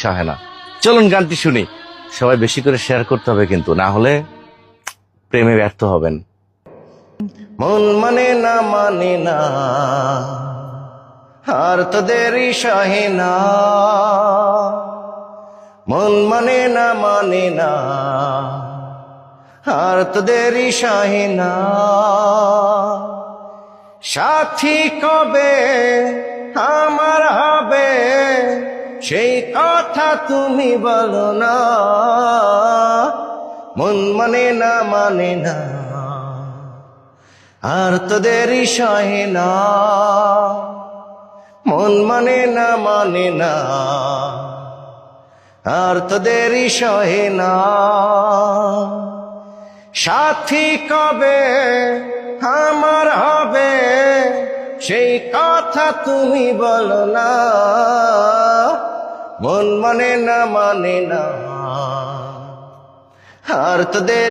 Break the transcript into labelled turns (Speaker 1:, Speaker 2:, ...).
Speaker 1: সহে না। চলুন গানটি শুনি। সবাই বেশি করে শেয়ার করতে হবে কিন্তু, না হলে প্রেমে ব্যর্থ হবেন। মন মানে না আর তোদেরই সহে না, মন মানে না আর তোদেরই সহে না। সাথী কবে আমার হবে সেই কথা তুমি বলো না, মন মানে না আর তোদেরই সহে না, মন মানে না আর তোদেরই সহে না। সাথী কবে আমার হবে সেই কথা তুমি বলো না, মন মানে না আর তোদের